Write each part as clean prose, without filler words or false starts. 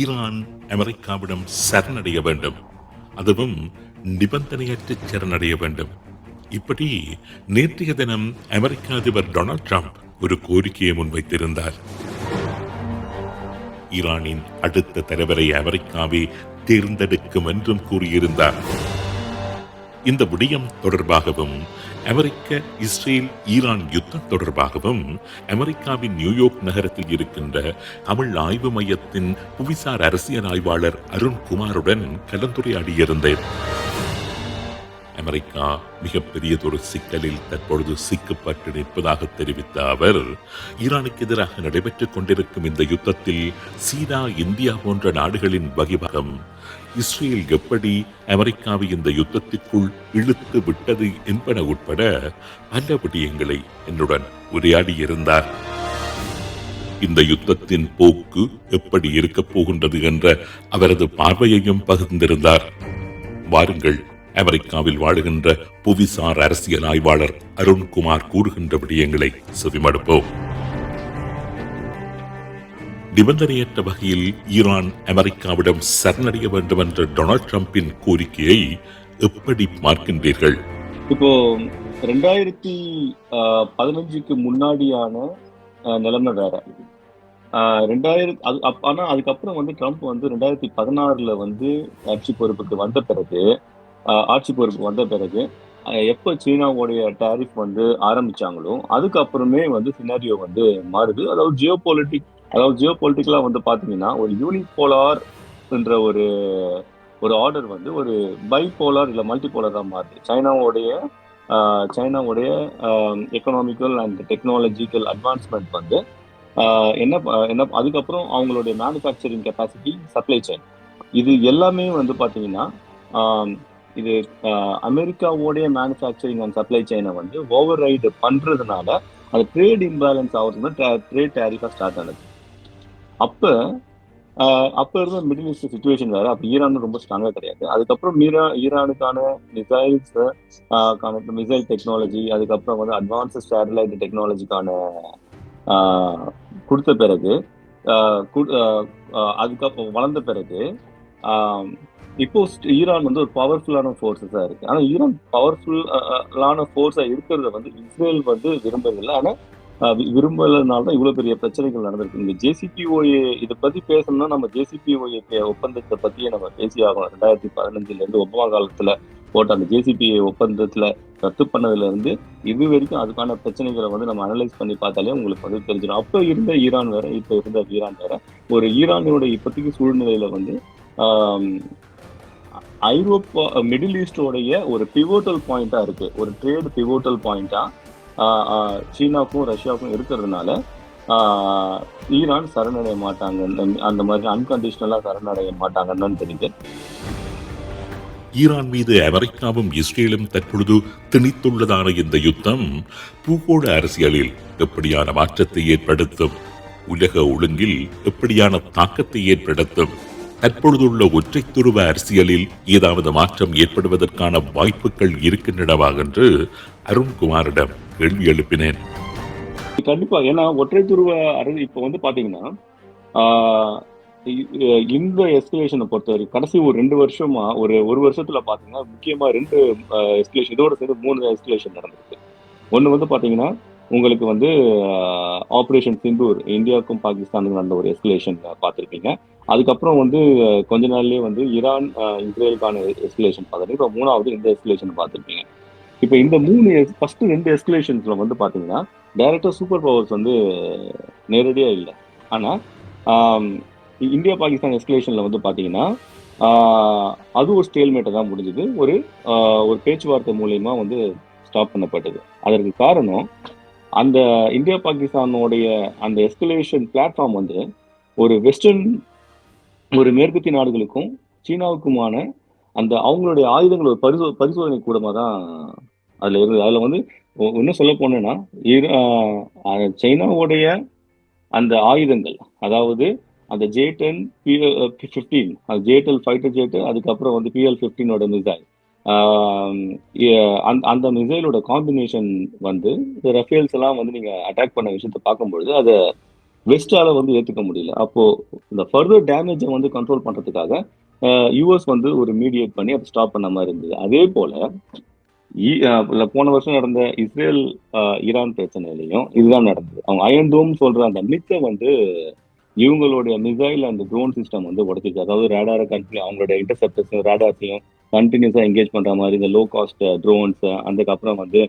Iran அமெரிக்காவிடம் சரணடைய வேண்டும், அதுவும் நிபந்தனையற்ற சரணடைய வேண்டும். இப்படி நேற்றைய தினம் அமெரிக்க அதிபர் டொனால்ட் ட்ரம்ப் ஒரு கோரிக்கையை முன்வைத்திருந்தார். ஈரானின் அடுத்த தலைவரை அமெரிக்காவே தேர்ந்தெடுக்கும் என்றும் கூறியிருந்தார். இந்த விடயம் தொடர்பாகவும் அமெரிக்க இஸ்ரேல் ஈரான் யுத்தம் தொடர்பாகவும் அமெரிக்காவின் நியூயார்க் நகரத்தில் இருக்கின்ற தமிழ் ஆய்வு மையத்தின் புவிசார் அரசியல் ஆய்வாளர் அருண்குமாருடன் கலந்துரையாடியிருந்தேன். அமெரிக்கா மிகப்பெரியதொரு சிக்கலில் தற்பொழுது சிக்கப்பட்டு நிற்பதாக தெரிவித்த அவர், ஈரானுக்கு எதிராக நடைபெற்றுக் கொண்டிருக்கும் இந்த யுத்தத்தில் சீனா, இந்தியா போன்ற நாடுகளின் வகிபாகம், இஸ்ரேல் எப்படி அமெரிக்காவை இந்த யுத்தத்திற்குள் இழுத்து விட்டது என்பன உட்பட பல விடயங்களை என்னுடன் உரையாடியிருந்தார். இந்த யுத்தத்தின் போக்கு எப்படி இருக்கப் போகின்றது என்ற அவரது பார்வையையும் பகிர்ந்திருந்தார். வாருங்கள், அமெரிக்காவில் வாழுகின்ற புவிசார் அரசியல் ஆய்வாளர் அருண்குமார் கூறுகின்ற விடயங்களை செவிமடுப்போம். நிபந்தனையற்ற வகையில் ஈரான் அமெரிக்காவிடம் சரணடைய வேண்டும் என்ற டொனால்ட் ட்ரம்பின் கோரிக்கையை எப்படி பார்க்கின்றீர்கள்? இப்போ 2015 முன்னாடியான நிலைமை வேற. ஆனா அதுக்கப்புறம் ட்ரம்ப் 2016 ஆட்சி பொறுப்புக்கு வந்த பிறகு எப்போ சீனாவுடைய டாரிஃப் ஆரம்பிச்சாங்களோ அதுக்கப்புறமே சினாரியோ மாறுது. அதாவது ஜியோபொலிட்டிக்கலா பாத்தீங்கன்னா ஒரு யூனிபோலார் என்ற ஒரு ஆர்டர் ஒரு பைபோலார் இல்ல மல்டிபோலார் தான் மாறுது. சைனாவுடைய எக்கனாமிக்கல் அண்ட் டெக்னாலஜிக்கல் அட்வான்ஸ்மெண்ட் என்ன அதுக்கப்புறம் அவங்களுடைய மேனுஃபேக்சரிங் கெப்பாசிட்டி, சப்ளை செயின், இது எல்லாமே பாத்தீங்கன்னா இது அமெரிக்காவோடைய மேனுஃபேக்சரிங் அண்ட் சப்ளை செயினை ஓவர் ரைடு பண்றதுனால அது ட்ரேட் இம்பேலன்ஸ் ஆகுறது ட்ரேட் டேரிஃபா ஸ்டார்ட் ஆனது. அப்ப இருந்த மிடில் ஈஸ்ட் சிச்சுவேஷன் வேற. அப்ப ஈரான் ரொம்ப ஸ்ட்ராங்கா கிடையாது. அதுக்கப்புறம் ஈரானுக்கான மிசைல் டெக்னாலஜி, அதுக்கப்புறம் அட்வான்ஸ் சேட்டலைட் டெக்னாலஜிக்கான கொடுத்த பிறகு அதுக்கப்புறம் வளர்ந்த பிறகு இப்போ ஈரான் ஒரு பவர்ஃபுல்லான ஃபோர்ஸஸா இருக்கு. ஆனா ஈரான் பவர்ஃபுல்லான ஃபோர்ஸா இருக்கிறத இஸ்ரேல் விரும்பவில்லை. ஆனா விரும்பலனால தான் இவ்வளவு பெரிய பிரச்சனைகள் நடந்திருக்கு. இந்த ஜேசிபிஓஏ இதை பத்தி பேசணும்னா நம்ம ஜேசிபிஓஏ ஒப்பந்தத்தை பத்தியே நம்ம பேசி ஆகணும். 2015 ஒபாமா காலத்துல போட்ட அந்த ஜேசிபிஏ ஒப்பந்தத்துல ரத்து பண்ணதுல இருந்து இது வரைக்கும் அதுக்கான பிரச்சனைகளை நம்ம அனலைஸ் பண்ணி பார்த்தாலே உங்களுக்கு தெரிஞ்சிடும். அப்ப இருந்த ஈரான் வேற, இப்ப இருந்த ஈரான் வேற. ஒரு ஈரானோட இப்போதைக்கு சூழ்நிலையில ஐரோப்பா மிடில் ஈஸ்டோடைய ஒரு பிவோட்டல் பாயிண்டா இருக்கு, ஒரு ட்ரேட் பிவோட்டல் பாயிண்டா சீனாவுக்கும் ரஷ்யாவுக்கும் இருக்கிறதுனால ஈரான் சரணடைய மாட்டாங்க, அந்த மாதிரி அன்கண்டிஷனலா சரணடைய மாட்டாங்கன்னு தெரியுது. ஈரான் மீது அமெரிக்காவும் இஸ்ரேலும் தற்பொழுது திணித்துள்ளதான இந்த யுத்தம் பூகோள அரசியலில் எப்படியான மாற்றத்தை ஏற்படுத்தும், உலக ஒழுங்கில் எப்படியான தாக்கத்தை ஏற்படுத்தும், தற்பொழுதுள்ள ஒற்றை துருவ அரசியலில் ஏதாவது மாற்றம் ஏற்படுவதற்கான வாய்ப்புகள் இருக்கின்றனவா என்று அருண்குமாரிடம் கேள்வி எழுப்பினேன். கண்டிப்பா. ஏன்னா ஒற்றை துருவ இப்ப பாத்தீங்கன்னா இந்த எஸ்கலேஷனை பொறுத்தவரைக்கும் கடைசி ஒரு 2 வருஷமா ஒரு வருஷத்துல பாத்தீங்கன்னா முக்கியமா 2 எஸ்கலேஷன், இதோட சேர்ந்து 3 எஸ்கலேஷன் நடந்திருக்கு. ஒண்ணு பாத்தீங்கன்னா உங்களுக்கு ஆபரேஷன் சிந்தூர், இந்தியாவுக்கும் பாகிஸ்தானுக்கும் நடந்த ஒரு எஸ்கலேஷன் பார்த்துருப்பீங்க. அதுக்கப்புறம் கொஞ்ச நாள்லயே ஈரான் இஸ்ரேலுக்கான எஸ்கலேஷன் பார்த்துட்டு இப்போ 3வது இந்த எஸ்கலேஷன் பார்த்துருப்பீங்க. இப்போ இந்த ஃபர்ஸ்ட் 2 எஸ்கலேஷன்ஸ்ல பாத்தீங்கன்னா டைரக்டா சூப்பர் பவர்ஸ் நேரடியா இல்லை. ஆனா இந்தியா பாகிஸ்தான் எஸ்கலேஷன்ல பாத்தீங்கன்னா அது ஒரு ஸ்டேல்மேட்டை தான் முடிஞ்சது. ஒரு பேச்சுவார்த்தை மூலியமா ஸ்டாப் பண்ணப்பட்டது. அதற்கு காரணம் அந்த இந்தியா பாகிஸ்தானோடைய அந்த எஸ்கலேஷன் பிளாட்ஃபார்ம் ஒரு வெஸ்டர்ன், ஒரு மேற்கத்திய நாடுகளுக்கும் சீனாவுக்குமான அந்த அவங்களுடைய ஆயுதங்கள் ஒரு பரிசோதனை கூடமா தான் அதுல இருந்தது. அதுல இன்னும் சொல்ல போனேன்னா சைனாவுடைய அந்த ஆயுதங்கள், அதாவது அந்த J-10 PL-15, J-10 fighter jet, அதுக்கப்புறம் PL-15 மிசைல், அந்த மிசைலோட காம்பினேஷன் ரஃபேல்ஸ் எல்லாம் நீங்க அட்டாக் பண்ண விஷயத்த பார்க்கும்பொழுது அதை வெஸ்டால வந்து ஏத்துக்க முடியல. அப்போ இந்த ஃபர்தர் டேமேஜை வந்து கண்ட்ரோல் பண்றதுக்காக யுஎஸ் வந்து ஒரு மீடியேட் பண்ணி அதை ஸ்டாப் பண்ண மாதிரி இருந்தது. அதே போல போன வருஷம் நடந்த இஸ்ரேல் ஈரான் பிரச்சனையிலையும் இதுதான் நடந்தது. அவங்க அயன் டோம் சொல்ற அந்த மித்தை வந்து இவங்களுடைய மிசைல் அந்த ட்ரோன் சிஸ்டம் வந்து உடைச்சிச்சு. அதாவது ரேடாரை அவங்களுடைய இன்டர்செப்டர்ஸ் ரேடார்ஸையும் கண்டினியூஸா என்கேஜ் பண்ற மாதிரி இந்த லோ காஸ்ட் ட்ரோன்ஸ், அதுக்கப்புறம் வந்து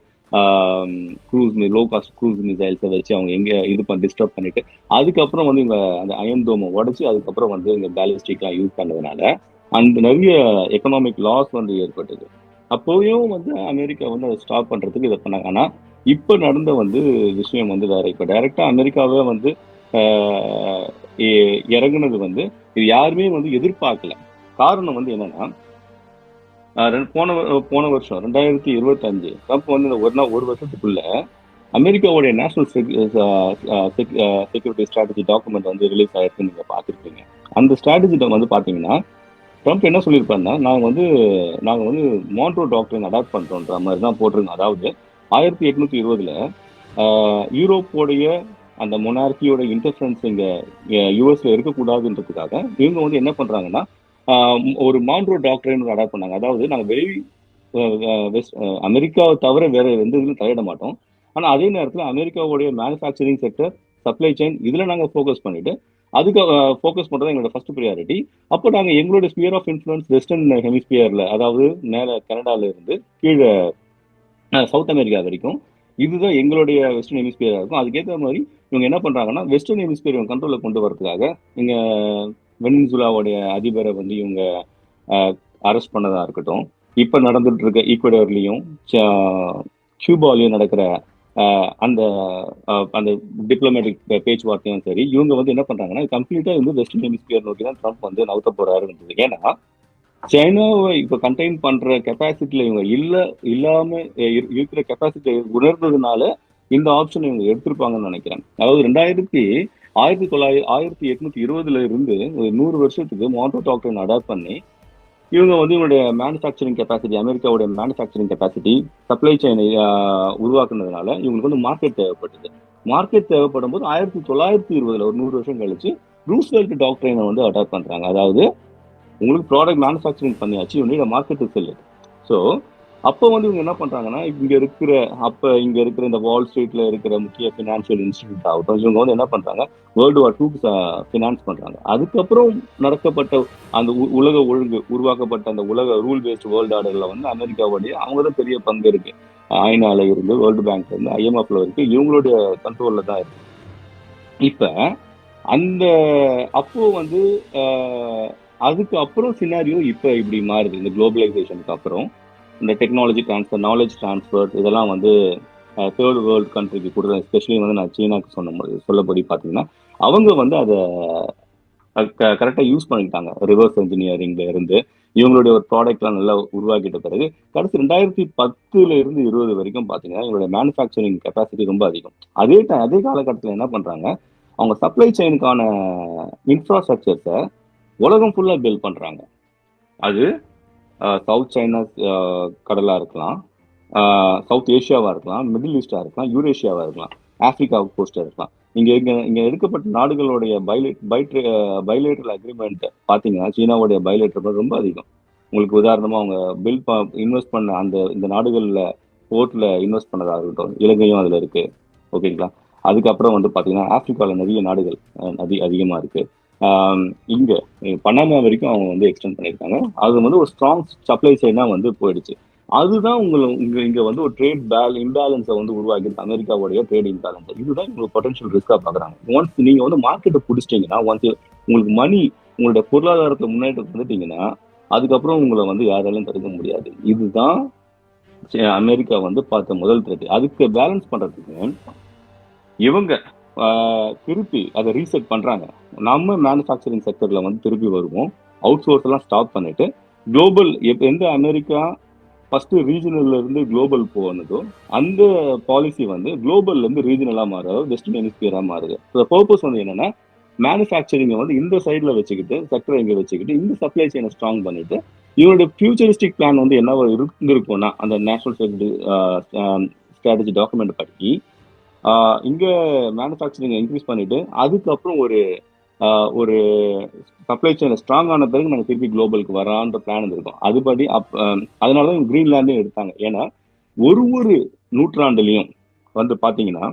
லோ காஸ்ட் க்ரூஸ் மிசைல்ஸை வச்சு அவங்க எங்க இது டிஸ்டர்ப் பண்ணிட்டு அதுக்கப்புறம் வந்து இவங்க அந்த அயன் டோமை உடைச்சு அதுக்கப்புறம் வந்து இங்க பேலிஸ்டிக்லாம் யூஸ் பண்ணதுனால அந்த நிறைய எக்கனாமிக் லாஸ் வந்து ஏற்பட்டது. அப்போயும் வந்து அமெரிக்கா வந்து அதை ஸ்டாப் பண்றதுக்கு இதை பண்ணாங்க. ஆனா இப்ப நடந்த வந்து விஷயம் வந்து வேற. இப்ப டைரக்டா அமெரிக்காவே வந்து இறங்குனது வந்து இது யாருமே வந்து எதிர்பார்க்கல. காரணம் வந்து என்னன்னா போன வருஷம் 2025 ட்ரம்ப் வந்து இந்த ஒரு வருஷத்துக்குள்ள அமெரிக்காவுடைய நேஷனல் செக்யூரிட்டி ஸ்ட்ராட்டஜி டாக்குமெண்ட் வந்து ரிலீஸ் ஆயிருக்கு, நீங்க பார்த்துருப்பீங்க. அந்த ஸ்ட்ராட்டஜி வந்து பாத்தீங்கன்னா ட்ரம்ப் என்ன சொல்லியிருப்பாருன்னா நாங்க வந்து மான்ட்ரோ டாக்டரின் அடாப்ட் பண்றோன்ற மாதிரி தான் போட்டிருக்கோம். அதாவது 1820 யூரோப்போடைய அந்த மொனார்கியோட இன்டர்ஃபரன்ஸ் இங்க யூஎஸ்ல இருக்கக்கூடாதுன்றதுக்காக இவங்க வந்து என்ன பண்றாங்கன்னா ஒரு மான்ட்ரோ டாக்டரின் அடாப்ட் பண்ணாங்க. அதாவது நாங்க அமெரிக்காவை தவிர வேற எந்த இதுலையும் தலையிட மாட்டோம். ஆனா அதே நேரத்தில் அமெரிக்காவுடைய மேனுஃபேக்சரிங் செக்டர், சப்ளை செயின் இதுல நாங்க ஃபோக்கஸ் பண்ணிட்டு அதுக்கு ஃபோக்கஸ் பண்றது எங்களோட ஃபர்ஸ்ட் ப்ரியாரிட்டி. அப்போ நாங்க எங்களோட ஸ்பியர் ஆஃப் இன்ஃப்ளூயன்ஸ் வெஸ்டர்ன் ஹெமிஸ்பியர்ல, அதாவது மேல கனடால இருந்து கீழே சவுத் அமெரிக்கா வரைக்கும் இதுதான் எங்களுடைய வெஸ்டர்ன் ஹெமிஸ்பியரா இருக்கும். அதுக்கேற்ற மாதிரி இவங்க என்ன பண்றாங்கன்னா வெஸ்டர்ன் ஹெமிஸ்பியர் இவங்க கண்ட்ரோல்ல கொண்டு வரதுக்காக இங்க வெனிசுலாவுடைய அதிபரை வந்து இவங்க அரெஸ்ட் பண்ணதா இருக்கட்டும், இப்ப நடந்துட்டு இருக்க ஈக்குவடர்லயும் கியூபாலையும் நடக்கிற அந்த அந்த டிப்ளமேட்டிக் பேச்சுவார்த்தையும் சரி, இவங்க வந்து என்ன பண்றாங்கன்னா கம்ப்ளீட்டா வந்து வெஸ்டர்ன் ஹெமிஸ்பியர் நோக்கி தான் ட்ரம்ப் வந்து நவுத்த போறாருன்றது. ஏன்னா சைனாவை இப்ப கண்டெயின் பண்ற கெப்பாசிட்டில இவங்க இல்லாம இருக்கிற கெப்பாசிட்டி உணர்ந்ததுனால இந்த ஆப்ஷன் இவங்க எடுத்திருப்பாங்கன்னு நினைக்கிறேன். அதாவது 1820 இருந்து ஒரு 100 வருஷத்துக்கு மான்ட்ரோ டாக்டரின் அடாப்ட் பண்ணி இவங்க வந்து இவங்களுடைய மேனுஃபேக்சரிங் கெப்பாசிட்டி, அமெரிக்காவுடைய மேனுஃபேக்சரிங் கெப்பாசிட்டி, சப்ளை செயினை உருவாக்குனதுனால இவங்களுக்கு வந்து மார்க்கெட் தேவைப்பட்டது. மார்க்கெட் தேவைப்படும் போது 1920 ஒரு 100 வருஷம் கழிச்சு ரூஸ்வெல்ட் டாக்டரினை வந்து அடாப்ட் பண்றாங்க. அதாவது உங்களுக்கு ப்ராடக்ட் மேனுஃபேக்சரிங் பண்ணியாச்சு, இவங்க மார்க்கெட்டு செல்லு. ஸோ அப்போ வந்து இவங்க என்ன பண்றாங்கன்னா இங்க இருக்கிற இந்த வால் ஸ்ட்ரீட்ல இருக்கிற முக்கிய பினான்சியல் இன்ஸ்டிடியூட் ஆகட்டும், இவங்க வந்து என்ன பண்றாங்க வேர்ல்டு வார் 2 ஃபினான்ஸ் பண்றாங்க. அதுக்கப்புறம் நடக்கப்பட்ட அந்த உலக ஒழுங்கு உருவாக்கப்பட்ட அந்த உலக ரூல் பேஸ்ட் வேர்ல்டு ஆர்டர்ல வந்து அமெரிக்காவுடைய அவங்க தான் பெரிய பங்கு இருக்கு. ஐநால இருந்து வேர்ல்டு பேங்க்ல இருந்து ஐஎம்எஃப்ல இருக்கு, இவங்களுடைய கண்ட்ரோல்ல தான் இருக்கு. இப்ப அந்த அப்போ வந்து அதுக்கு அப்புறம் சினாரியோ இப்ப இப்படி மாறுது. இந்த குளோபலைசேஷனுக்கு அப்புறம் இந்த டெக்னாலஜி டிரான்ஸ்ஃபர், நாலேஜ் டிரான்ஸ்ஃபர் இதெல்லாம் வந்து தேர்ட் வேர்ல்டு கண்ட்ரிக்கு கொடுக்குறேன். எஸ்பெஷலி வந்து நான் சீனாக்கு சொல்லபடி பார்த்தீங்கன்னா அவங்க வந்து அதை கரெக்டாக யூஸ் பண்ணிக்கிட்டாங்க. ரிவர்ஸ் இன்ஜினியரிங்ல இருந்து இவங்களுடைய ஒரு ப்ராடக்ட்லாம் நல்லா உருவாக்கிட்ட பிறகு கடைசி 2010 இருந்து 20 வரைக்கும் பார்த்தீங்கன்னா இவங்களுடைய மேனுஃபேக்சரிங் கெப்பாசிட்டி ரொம்ப அதிகம். அதே காலகட்டத்தில் என்ன பண்றாங்க, அவங்க சப்ளை செயினுக்கான இன்ஃப்ராஸ்ட்ரக்சர்ஸை உலகம் ஃபுல்லா பில்ட் பண்றாங்க. அது சவுத் சைனா கடலா இருக்கலாம், சவுத் ஏஷியாவா இருக்கலாம், மிடில் ஈஸ்டா இருக்கலாம், யூரேஷியாவா இருக்கலாம், ஆப்பிரிக்கா கோஸ்டா இருக்கலாம். இங்க எடுக்கப்பட்ட நாடுகளுடைய பைலேட்டரல் அக்ரிமெண்ட் பாத்தீங்கன்னா சீனாவுடைய பைலேட்டர் ரொம்ப அதிகம். உங்களுக்கு உதாரணமா அவங்க இன்வெஸ்ட் பண்ண இந்த நாடுகள்ல போர்ட்ல இன்வெஸ்ட் பண்ணதா இருக்கட்டும், இலங்கையும் அதுல இருக்கு. ஓகேங்களா. அதுக்கப்புறம் வந்து பாத்தீங்கன்னா ஆப்பிரிக்கால நிறைய நாடுகள் அதிகமா இருக்கு. இங்க பனாமா வரைக்கும் அவங்க வந்து எக்ஸ்டெண்ட் பண்ணியிருக்காங்க. அது வந்து ஒரு ஸ்ட்ராங் சப்ளை சைனா வந்து போயிடுச்சு. அதுதான் இங்க வந்து ஒரு ட்ரேட் இம்பேலன்ஸை வந்து உருவாக்கிருக்கு, அமெரிக்காவுடைய ட்ரேட் இம்பேலன்ஸ். இதுதான் உங்களுக்கு பொட்டன்ஷியல் ரிஸ்கா பாக்குறாங்க. ஒன்ஸ் நீங்க வந்து மார்க்கெட்டை பிடிச்சிட்டீங்கன்னா, ஒன்ஸ் உங்களுக்கு உங்களுடைய பொருளாதாரத்தை முன்னேற்றம் வந்துட்டீங்கன்னா அதுக்கப்புறம் உங்களை வந்து யாராலும் தடுக்க முடியாது. இதுதான் அமெரிக்கா வந்து பார்த்த முதல் த்ரெட். அதுக்கு பேலன்ஸ் பண்றதுக்கு இவங்க திருப்பி அதை ரீசெட் பண்றாங்க. நம்ம மேனுஃபேக்சரிங் செக்டர்ல வந்து திருப்பி வருவோம், அவுட் சோர்ஸ் எல்லாம் ஸ்டாப் பண்ணிட்டு குளோபல் எந்த அமெரிக்கா ஃபர்ஸ்ட் ரீஜனல்ல இருந்து குளோபல் போனதோ அந்த பாலிசி வந்து குளோபல்ல இருந்து ரீஜனலா மாறுது, வெஸ்டர்ன் ஹெமிஸ்பியரா மாறுது. பர்பஸ் வந்து என்னன்னா மேனுஃபேக்சரிங்கை வந்து இந்த சைட்ல வச்சுக்கிட்டு செக்டர் இங்க வச்சுக்கிட்டு இந்த சப்ளை செயினை ஸ்ட்ராங் பண்ணிட்டு இவருடைய ஃபியூச்சரிஸ்டிக் பிளான் வந்து என்ன இருந்திருக்கும்னா அந்த நேஷனல் ஸ்ட்ராட்டஜி டாக்குமெண்ட் படி இங்க மேனுஃபேக்சரிங் இன்க்ரீஸ் பண்ணிட்டு அதுக்கப்புறம் ஒரு சப்ளை செயின் ஸ்ட்ராங் ஆன பிறகு நாங்கள் திருப்பி குளோபலுக்கு வரான்ற பிளான் இருந்திருக்கோம். அதுபடி அதனால தான் கிரீன்லாண்டே எடுத்தாங்க. ஏன்னா ஒரு நூற்றாண்டுலையும் வந்து பாத்தீங்கன்னா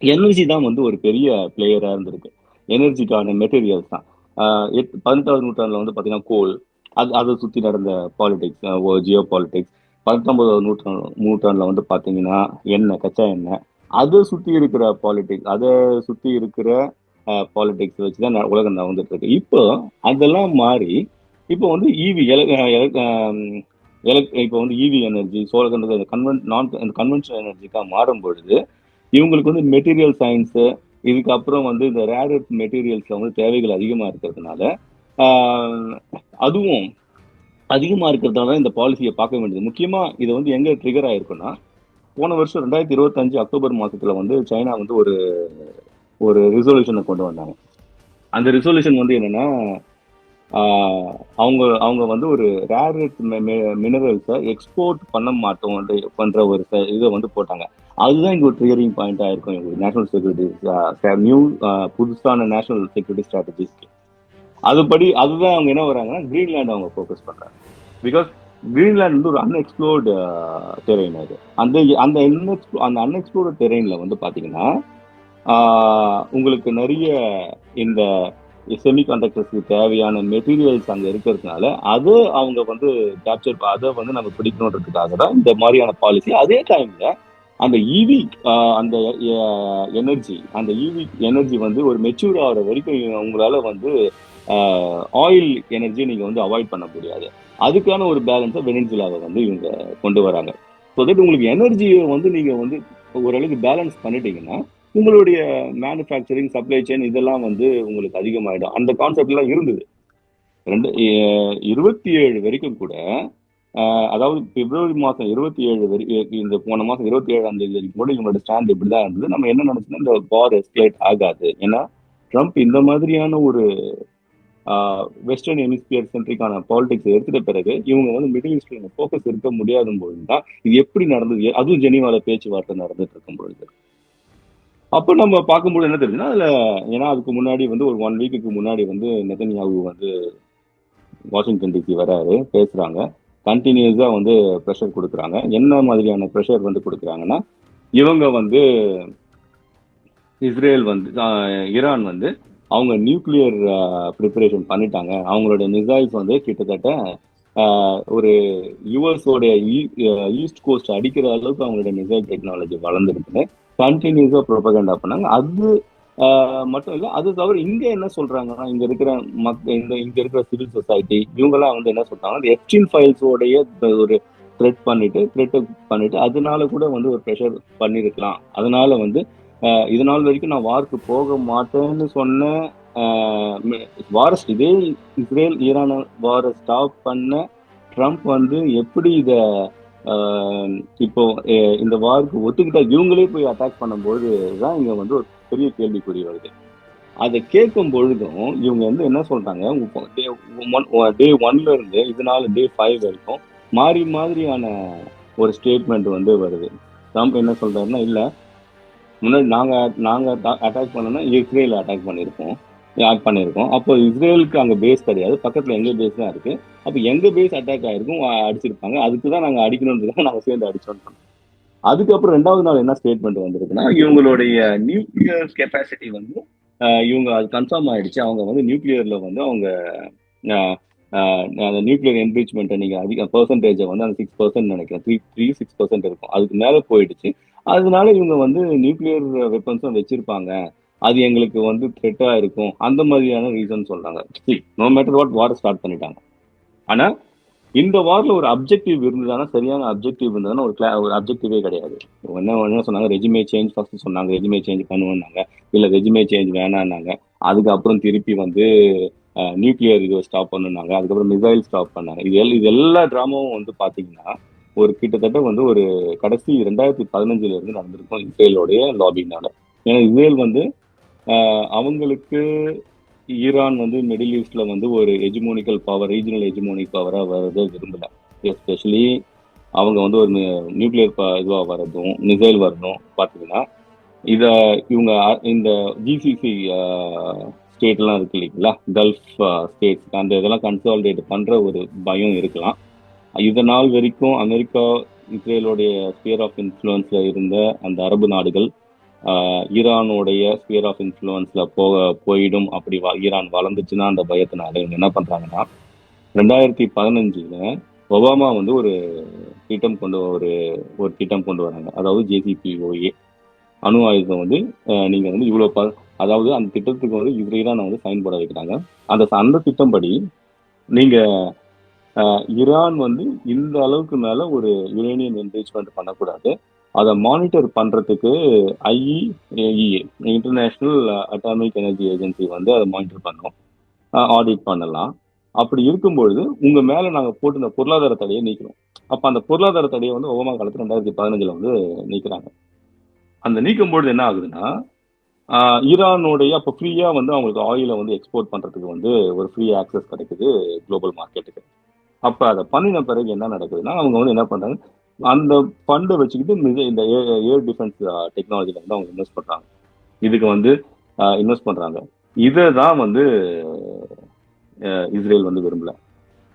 எனர்ஜி தான் வந்து ஒரு பெரிய பிளேயரா இருந்திருக்கு. எனர்ஜிக்கான மெட்டீரியல்ஸ் தான். 18வது நூற்றாண்டுல வந்து பாத்தீங்கன்னா கோல், அதை சுத்தி நடந்த பாலிடிக்ஸ், ஜியோ பாலிடிக்ஸ். 19வது நூற்றாண்டுல வந்து பாத்தீங்கன்னா எண்ணெய், கச்சா எண்ணெய், அதை சுத்தி இருக்கிற பாலிடிக்ஸ், அதை சுத்தி இருக்கிற பாலிடிக்ஸ் வச்சுதான் உலகம் வந்துட்டு இருக்கு. இப்போ அதெல்லாம் மாறி இப்போ வந்து இவி இப்போ வந்து இவி எனர்ஜி, சோலர் கன்வென்ஷனல் எனர்ஜிக்கா மாறும் பொழுது இவங்களுக்கு வந்து மெட்டீரியல் சயின்ஸ், இதுக்கப்புறம் வந்து இந்த ரேர் எர்த் மெட்டீரியல்ஸ்ல வந்து தேவைகள் அதிகமா இருக்கிறதுனால அதுவும் அதிகமா இருக்கிறதுனால இந்த பாலிசியை பார்க்க வேண்டியது. முக்கியமா இது வந்து எங்க ட்ரிகர் ஆயிருக்குன்னா, போன வருஷம் 2025 அக்டோபர் மாசத்துல வந்து சைனா வந்து ஒரு ரிசொல்யூஷனை கொண்டு வந்தாங்க. அந்த ரிசொல்யூஷன் வந்து என்னன்னா, அவங்க அவங்க வந்து ஒரு ரேர் எர்த் மினரல்ஸை எக்ஸ்போர்ட் பண்ண மாட்டோம் பண்ற ஒரு இதை வந்து போட்டாங்க. அதுதான் இங்க ஒரு ட்ரிகரிங் பாயிண்டா இருக்கும் எங்களுக்கு நேஷனல் செக்யூரிட்டி நியூ புதுசான நேஷனல் செக்யூரிட்டி ஸ்ட்ராட்டஜிஸ்க்கு. அதுதான் அவங்க என்ன வராங்கன்னா கிரீன்லாண்ட் அவங்க ஃபோக்கஸ் பண்றாங்க. பிகாஸ் கிரீன்லாண்ட் வந்து ஒரு அன்எக்ஸ்ப்ளோர்டு டெரெயின். அது அந்த அன்எக்ஸ்ப்ளோர்டு டெரெயின்ல வந்து பாத்தீங்கன்னா உங்களுக்கு நிறைய இந்த செமிகண்டக்டர்ஸ்க்கு தேவையான மெட்டீரியல்ஸ் அங்க இருக்கிறதுனால அதை அவங்க வந்து கேப்சர், அதை வந்து நம்ம பிடிக்கணுன்றதுக்காக தான் இந்த மாதிரியான பாலிசி. அதே டைம்ல அந்த இவி அந்த எனர்ஜி வந்து ஒரு மெச்சூர் ஆகிற வரைக்கும் உங்களால வந்து ஆயில் எனர்ஜி நீங்க வந்து அவாய்ட் பண்ண முடியாது. அதுக்கான ஒரு பேலன்ஸை வெனிசுலாவை வந்து இவங்க கொண்டு வராங்க. ஸோ தட் உங்களுக்கு எனர்ஜியை வந்து நீங்க வந்து ஓரளவுக்கு பேலன்ஸ் பண்ணிட்டீங்கன்னா உங்களுடைய மேனுஃபேக்சரிங், சப்ளை செயின் இதெல்லாம் வந்து உங்களுக்கு அதிகமாயிடும். அந்த கான்செப்ட் எல்லாம் இருந்தது 27 வரைக்கும் கூட. அதாவது பிப்ரவரி மாசம் 27 வரைக்கும், இந்த போன மாசம் 27ஆம் தேதி வரைக்கும் கூட இவங்களோட ஸ்டாண்ட் இப்படிதான் இருந்தது. நம்ம என்ன நினைச்சோம்னா இந்த வார் எஸ்கலேட் ஆகாது. ஏன்னா ட்ரம்ப் இந்த மாதிரியான ஒரு வெஸ்டர்ன் ஹெமிஸ்பியர் சென்ட்ரிக்கான பாலிடிக்ஸ் எடுத்துட்ட பிறகு இவங்க வந்து மிடில் ஈஸ்ட்ல ஃபோக்கஸ் இருக்க முடியாத பொழுது தான் இது எப்படி நடந்தது, அதுவும் ஜெனீவால பேச்சுவார்த்தை நடந்துட்டு இருக்கும் பொழுது. அப்போ நம்ம பார்க்கும்போது என்ன தெரியுதுன்னா அதுல, ஏன்னா அதுக்கு முன்னாடி வந்து ஒரு 1 வீக்குக்கு முன்னாடி வந்து நெதன்யாகு வந்து வாஷிங்டன் டிசி வராரு, பேசுறாங்க, கண்டினியூஸா வந்து ப்ரெஷர் கொடுக்குறாங்க. என்ன மாதிரியான ப்ரெஷர் வந்து கொடுக்குறாங்கன்னா, இவங்க வந்து இஸ்ரேல் வந்து ஈரான் வந்து அவங்க நியூக்ளியர் ப்ரிப்பரேஷன் பண்ணிட்டாங்க. அவங்களோட மிசைல்ஸ் வந்து கிட்டத்தட்ட ஒரு யுஎஸோடைய ஈஸ்ட் கோஸ்ட் அடிக்கிற அளவுக்கு அவங்களோட மிசைல் டெக்னாலஜி வளர்ந்துருக்குன்னு கண்டினியூஸா ப்ரொபகண்டா பண்ணாங்க. அது மட்டும் இல்லை, அது தவிர இங்க என்ன சொல்றாங்கன்னா, இங்க இருக்கிற சிவில் சொசைட்டி இவங்கெல்லாம் வந்து என்ன சொல்றாங்க, அந்த எப்ஸ்டீன் ஃபைல்ஸோடைய ஒரு த்ரெட் பண்ணிட்டு அதனால கூட வந்து ஒரு ப்ரெஷர் பண்ணிருக்கலாம். அதனால வந்து இது நாள் வரைக்கும் நான் வார்க்கு போக மாட்டேன்னு சொன்ன இதே இஸ்ரேல் ஈரான் வாரை ஸ்டாப் பண்ண ட்ரம்ப் வந்து எப்படி இத இப்போ இந்த வார்க்கு ஒத்துக்கிட்டா இவங்களே போய் அட்டாக் பண்ணும்போது தான் இங்க வந்து ஒரு பெரிய கேள்விக்குறி வருது. அதை கேட்கும் பொழுதும் இவங்க வந்து என்ன சொல்றாங்க, டே 1ல இருந்து இதனால டே 5 வரைக்கும் மாதிரியான ஒரு ஸ்டேட்மெண்ட் வந்து வருது. ட்ரம்ப் என்ன சொல்றாருன்னா, இல்ல முன்னாடி நாங்க அட்டாக் பண்ணோம்னா இஸ்ரேல் அட்டாக் பண்ணியிருக்கோம். அப்போ இஸ்ரேலுக்கு அங்க பேஸ் கிடையாது, பக்கத்துல எங்க பேஸ் தான் இருக்கு. அப்ப எங்க பேஸ் அட்டாக் ஆயிருக்கும், அடிச்சிருப்பாங்க, அதுக்குதான் நாங்க அடிக்கணும்ன்றதுதான் நாங்க சேர்ந்து அடிச்சோம். அதுக்கப்புறம் 2வது நாள் என்ன ஸ்டேட்மெண்ட் வந்திருக்குன்னா, இவங்களுடைய நியூக்ளியர் கெப்பாசிட்டி வந்து இவங்க அது கன்ஃபார்ம் ஆயிடுச்சு. அவங்க வந்து நியூக்ளியர்ல வந்து அவங்க அந்த நியூக்ளியர் என்ரிச்மெண்ட்டை நீங்க அதிக பெர்சன்டேஜை வந்து அந்த 6% நினைக்கிறேன், 6% இருக்கும், அதுக்கு மேல போயிடுச்சு. அதனால இவங்க வந்து நியூக்ளியர் வெப்பன்ஸும் வச்சிருப்பாங்க, அது எங்களுக்கு வந்து த்ரெட்டா இருக்கும், அந்த மாதிரியான ரீசன் சொல்றாங்க. No matter what war start பண்ணிட்டாங்க. ஆனா இந்த வார்ல ஒரு அப்ஜெக்டிவ் இருந்ததுன்னா, சரியான அப்ஜெக்டிவ் இருந்ததுன்னா ஒரு அப்ஜெக்டிவே கிடையாது. என்ன சொன்னாங்க, ரெஜிமே சேஞ்ச் ஃபர்ஸ்ட் சொன்னாங்க, ரெஜிமே சேஞ்ச் பண்ணுவாங்க, இல்ல ரெஜிமே சேஞ்ச் வேணான்னாங்க. அதுக்கப்புறம் திருப்பி வந்து நியூக்ளியர் இது ஸ்டாப் பண்ணுனாங்க, அதுக்கப்புறம் மிசைல் ஸ்டாப் பண்ணாங்க. இது எல்லா டிராமாவும் வந்து பாத்தீங்கன்னா ஒரு கிட்டத்தட்ட வந்து ஒரு கடைசி 2015 இருந்து நடந்திருக்கும் இஸ்ரேலோடைய லாபினால. ஏன்னா இஸ்ரேல் வந்து அவங்களுக்கு ஈரான் வந்து மிடில் ஈஸ்ட்ல வந்து ஒரு எஜிமோனிக்கல் பவர், ரீஜனல் எஜிமோனிக் பவரா வரதை விரும்பல. எஸ்பெஷலி அவங்க வந்து ஒரு நியூக்ளியர் இதுவா வரதும் மிசைல் வரதும் பாத்தீங்கன்னா இத இவங்க இந்த ஜிசிசி ஸ்டேட்லாம் இருக்கு இல்லைங்களா, கல்ஃப் ஸ்டேட்ஸ், அந்த இதெல்லாம் கன்சாலிடேட் பண்ற ஒரு பயம் இருக்கலாம். இதனால் வரைக்கும் அமெரிக்கா, இஸ்ரேலுடைய ஸ்பியர் ஆஃப் இன்ஃப்ளூயன்ஸ்ல இருந்த அந்த அரபு நாடுகள் ஈரானுடைய ஸ்பியர் ஆஃப் இன்ஃப்ளூயன்ஸ்ல போயிடும். அப்படி ஈரான் வளர்ந்துச்சுன்னா அந்த பயத்தினால இவங்க என்ன பண்றாங்கன்னா, 2015 ஒபாமா வந்து ஒரு திட்டம் கொண்டு வராங்க. அதாவது ஜேசிபிஓஏ அணு ஆயுதம் வந்து நீங்க வந்து இவ்வளவு அதாவது அந்த திட்டத்துக்கு வந்து ஈரானை வந்து சைன் போட வைக்கிறாங்க. அந்த திட்டம் படி நீங்க ஈரான் வந்து இந்த அளவுக்கு மேல ஒரு யுரேனியம் என்ரிச்மெண்ட் பண்ணக்கூடாது. அதை மானிட்டர் பண்றதுக்கு ஐஇஏஇஏ, இன்டர்நேஷனல் அட்டாமிக் எனர்ஜி ஏஜென்சி வந்து அதை மானிட்டர் பண்ணோம், ஆடிட் பண்ணலாம். அப்படி இருக்கும்பொழுது உங்க மேல நாங்க போட்டு இந்த பொருளாதார தடையை நீக்கிறோம். அப்ப அந்த பொருளாதார தடையை வந்து ஒபாமா காலத்துல 2015 வந்து நீக்கிறாங்க. அந்த நீக்கும் பொழுது என்ன ஆகுதுன்னா, ஈரானுடைய அப்ப ஃப்ரீயா வந்து அவங்களுக்கு ஆயிலை வந்து எக்ஸ்போர்ட் பண்றதுக்கு வந்து ஒரு ஃப்ரீ ஆக்சஸ் கிடைக்குது குளோபல் மார்க்கெட்டுக்கு. அப்ப அதை பண்ணின பிறகு என்ன நடக்குதுன்னா, அவங்க வந்து என்ன பண்றாங்க, அந்த ஃபண்டை வச்சுக்கிட்டு இந்த ஏர் டிஃபென்ஸ் டெக்னாலஜில வந்து அவங்க இன்வெஸ்ட் பண்றாங்க. இதுக்கு வந்து இன்வெஸ்ட் பண்றாங்க. இதை தான் வந்து இஸ்ரேல் வந்து விரும்பல.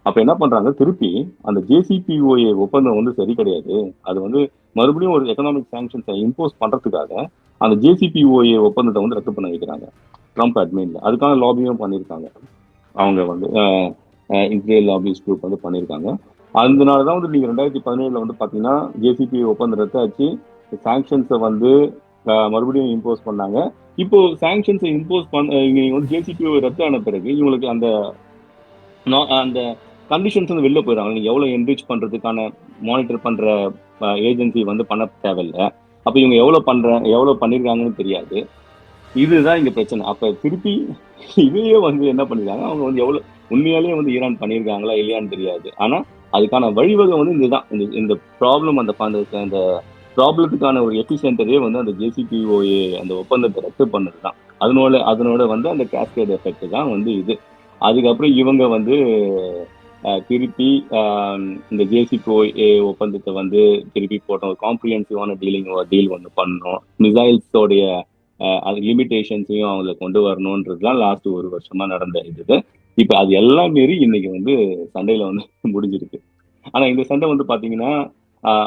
அப்ப என்ன பண்றாங்க, திருப்பி அந்த ஜேசிபிஓஏ ஒப்பந்தம் வந்து சரி கிடையாது, அது வந்து மறுபடியும் ஒரு எக்கனாமிக் சாங்ஷன்ஸை இம்போஸ் பண்றதுக்காக அந்த ஜேசிபிஓஏ ஒப்பந்தத்தை வந்து ரத்து பண்ண வைக்கிறாங்க ட்ரம்ப் அட்மின்ல. அதுக்கான லாபியும் பண்ணியிருக்காங்க. அவங்க வந்து இஸ்ரேல் லாபிஸ் குரூப் வந்து பண்ணியிருக்காங்க. அதனாலதான் வந்து நீங்க 2017 வந்து பாத்தீங்கன்னா ஜேசிபி ஒப்பந்தம் ரத்தாச்சு, சாங்ஷன்ஸை வந்து மறுபடியும் இம்போஸ் பண்ணாங்க. இப்போ சாங்ஷன்ஸை இம்போஸ் பண்ண ஜேசிபி ரத்து ஆன பிறகு இவங்களுக்கு அந்த அந்த கண்டிஷன்ஸ் வந்து வெளில போயிடறாங்க. நீங்க எவ்வளவு என்ரிச் பண்றதுக்கான மானிட்டர் பண்ற ஏஜென்சி வந்து பண்ண தேவையில்லை. அப்ப இவங்க எவ்வளவு பண்ணிருக்காங்கன்னு தெரியாது. இதுதான் இங்க பிரச்சனை. அப்ப திருப்பி இதையே வந்து என்ன பண்ணிருக்காங்க, அவங்க வந்து எவ்வளவு உண்மையாலேயே வந்து ஈரான் பண்ணிருக்காங்களா இல்லையான்னு தெரியாது. ஆனா அதுக்கான வழிவகை வந்து இதுதான். இந்த ப்ராப்ளம் அந்த ப்ராப்ளத்துக்கான ஒரு எபிசென்டரே வந்து அந்த ஜேசிபிஓஏ அந்த ஒப்பந்தத்தை ரத்து பண்ணதுதான். அதனோட வந்து அந்த கேஸ்கேட் எஃபெக்ட் தான் வந்து இது. அதுக்கப்புறம் இவங்க வந்து திருப்பி இந்த ஜேசிபிஓஏ ஒப்பந்தத்தை வந்து திருப்பி போட்டோம். ஒரு காம்ப்ரிஹென்சிவான டீல் ஒன்று பண்ணணும். மிசைல்ஸோடைய அது லிமிடேஷன்ஸையும் அவங்களை கொண்டு வரணும்ன்றதுலாம் லாஸ்ட் ஒரு வருஷமா நடந்த இது. இப்ப அது எல்லாம் மீறி இன்னைக்கு வந்து சண்டையில வந்து முடிஞ்சிருக்கு. ஆனா இந்த சண்டை வந்து பாத்தீங்கன்னா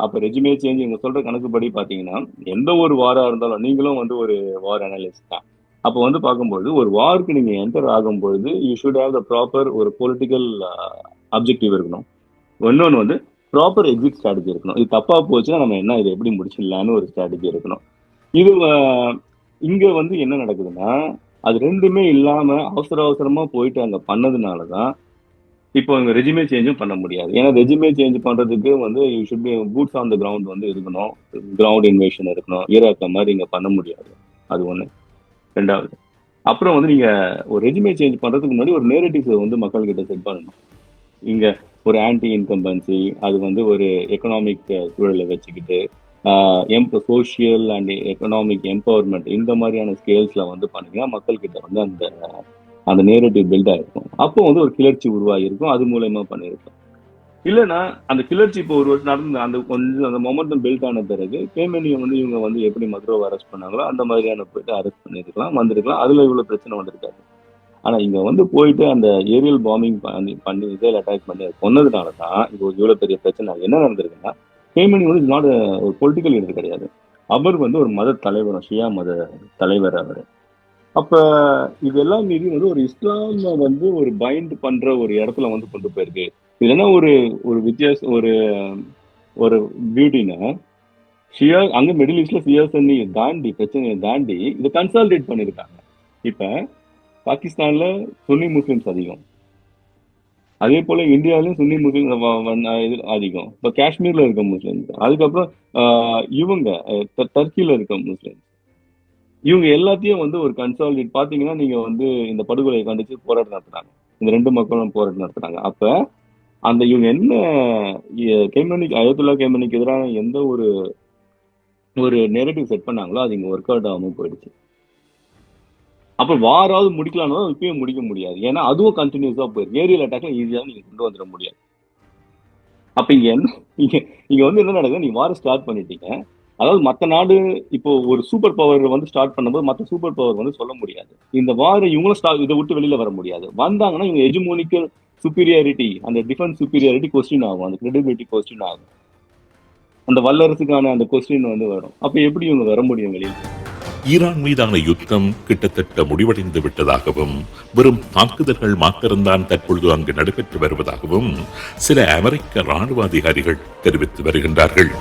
அப்ப ரெஜிமே சேஞ்ச் இவங்க சொல்ற கணக்குப்படி பாத்தீங்கன்னா, எந்த ஒரு வாரா இருந்தாலும் நீங்களும் வந்து ஒரு வார் அனலிஸ்ட் தான். அப்ப வந்து பார்க்கும்போது ஒரு வாருக்கு நீங்க என்டர் ஆகும்பொழுது you should have the proper ஒரு பொலிட்டிக்கல் அப்ஜெக்டிவ் இருக்கணும். இன்னொன்று வந்து ப்ராப்பர் எக்ஸிட் ஸ்ட்ராட்டஜி இருக்கணும். இது தப்பா போச்சுன்னா நம்ம என்ன இதை எப்படி முடிச்சிடலான்னு ஒரு ஸ்ட்ராட்டஜி இருக்கணும். இது இங்க வந்து என்ன நடக்குதுன்னா, அது ரெண்டுமே இல்லாம அவசரமா போயிட்டு அங்க பண்ணதுனாலதான் இப்போ இங்க ரெஜிமே சேஞ்சும் பண்ண முடியாது. ஏன்னா ரெஜிமே சேஞ்ச் பண்றதுக்கு வந்து you should be boots on the ground வந்து இருக்கணும், கிரவுண்ட் இன்வேஷன் இருக்கணும். ஈராக்க மாதிரி இங்க பண்ண முடியாது. அது ஒண்ணு. ரெண்டாவது, அப்புறம் வந்து நீங்க ஒரு ரெஜிமே சேஞ்ச் பண்றதுக்கு முன்னாடி ஒரு நேரட்டிவ் வந்து மக்கள் கிட்ட செட் பண்ணணும். இங்க ஒரு ஆன்டி இன்கம்பன்சி, அது வந்து ஒரு எக்கனாமிக் சூழலை வச்சுக்கிட்டு சோசியல் அண்ட் எக்கனாமிக் எம்பவர்மெண்ட் இந்த மாதிரியான ஸ்கேல்ஸ்ல வந்து பண்ணீங்கன்னா மக்கள் கிட்ட வந்து அந்த நேரட்டிவ் பில்ட் ஆயிருக்கும். அப்போ வந்து ஒரு கிளர்ச்சி உருவாகி இருக்கும், அது மூலயமா பண்ணியிருக்கும். இல்லைன்னா அந்த கிளர்ச்சி இப்போ ஒரு வருஷம் நடந்து அந்த கொஞ்சம் அந்த மொமெண்டம் பில்ட் ஆன பிறகு கேமனியை வந்து இவங்க வந்து எப்படி மதுரோவை அரெஸ்ட் பண்ணாங்களோ அந்த மாதிரியான போயிட்டு அரெஸ்ட் பண்ணிருக்கலாம், வந்திருக்கலாம். அதுல இவ்வளவு பிரச்சனை வந்திருக்காரு. ஆனா இங்க வந்து போயிட்டு அந்த ஏரியல் பாம்பிங் பண்ணி இஸ்ரேல் அட்டாக் பண்ணி கொன்னதுனாலதான் இப்போ இவ்வளவு பெரிய பிரச்சனை. என்ன நடந்திருக்குன்னா, ஹேமனி வந்து நாட் ஒரு பொலிட்டிக்கல் லீடர் கிடையாது. அவர் வந்து ஒரு மத தலைவர், ஷியா மத தலைவர் அவர். அப்ப இதெல்லாம் மீறி வந்து ஒரு இஸ்லாம வந்து ஒரு பைண்ட் பண்ற ஒரு இடத்துல வந்து கொண்டு போயிருக்கு. இது என்ன ஒரு வித்தியாசம், ஒரு பியூட்டினா, ஷியா அங்க மிடில் ஈஸ்ட்ல ஷியா சன்னி தாண்டி பிரச்சனையை தாண்டி இதை கன்சாலிடேட் பண்ணிருக்காங்க. இப்ப பாகிஸ்தான்ல சுன்னி முஸ்லிம்ஸ் அதிகம், அதே போல இந்தியாவிலும் சுன்னி முஸ்லிம் அதிகம். இப்ப காஷ்மீர்ல இருக்க முஸ்லிம்ஸ், அதுக்கப்புறம் இவங்க டர்க்கில இருக்க முஸ்லிம்ஸ், இவங்க எல்லாத்தையும் வந்து ஒரு கன்சாலிடேட் பாத்தீங்கன்னா நீங்க வந்து இந்த படுகொலையை கண்டிச்சு போராட்டம் நடத்துறாங்க. இந்த ரெண்டு மக்களும் போராட்டம் நடத்துறாங்க. அப்ப அந்த இவங்க என்ன அயத்துல்லா கேமனிக்கு எதிரான எந்த ஒரு நெரட்டிவ் செட் பண்ணாங்களோ அது இங்க ஒர்க் அவுட் ஆகாம போயிடுச்சு. அப்ப வாராவது முடிக்கலாம்னா இப்பயும் முடிக்க முடியாது. ஏன்னா அதுவும் கண்டினியூஸா போயிருக்கு. ஏரியல் அட்டாக்ல ஈஸியா நீங்க கொண்டு வந்துட முடியாது. அப்ப இங்க வந்து என்ன நடக்குது, நீங்க வாரம் ஸ்டார்ட் பண்ணிட்டீங்க, அதாவது மத்த நாடு இப்போ ஒரு சூப்பர் பவர் வந்து ஸ்டார்ட் பண்ணும்போது மத்த சூப்பர் பவர் வந்து சொல்ல முடியாது. இந்த வார் இவங்களும் இதை விட்டு வெளியில வர முடியாது. வந்தாங்கன்னா இவங்க எஜிமோனிக்கல் சுப்பீரியாரிட்டி, அந்த டிஃபென்ஸ் சுப்பீரியாரிட்டி கொஸ்டின் ஆகும். அந்த கிரெடிபிலிட்டி கொஸ்டின் ஆகும். அந்த வல்லரசுக்கான அந்த கொஸ்டின் வந்து வரும். அப்ப எப்படி இவங்க வர முடியும் வெளியில? ஈரான் மீதான யுத்தம் கிட்டத்தட்ட முடிவடைந்து விட்டதாகவும் வெறும் தாக்குதல்கள் மாத்திரம்தான் தற்பொழுது அங்கு நடைபெற்று வருவதாகவும் சில அமெரிக்க ராணுவ அதிகாரிகள் தெரிவித்து வருகின்றார்கள்.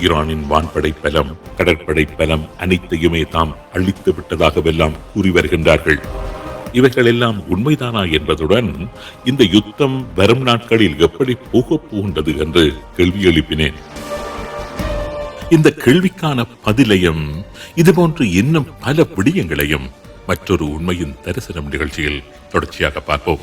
ஈரானின் வான்படை பலம், கடற்படை பலம் அனைத்தையுமே தாம் அழித்து விட்டதாகவெல்லாம் கூறி வருகின்றார்கள். இவைகள் எல்லாம் உண்மைதானா என்பதுடன் இந்த யுத்தம் வரும் நாட்களில் எப்படி போகப் போகின்றது என்று கேள்வி எழுப்பினேன். இந்த கேள்விக்கான பதிலையும் இதுபோன்று இன்னும் பல விடயங்களையும் மற்றொரு உண்மையின் தரிசனம் நிகழ்ச்சியில் தொடர்ச்சியாக பார்ப்போம்.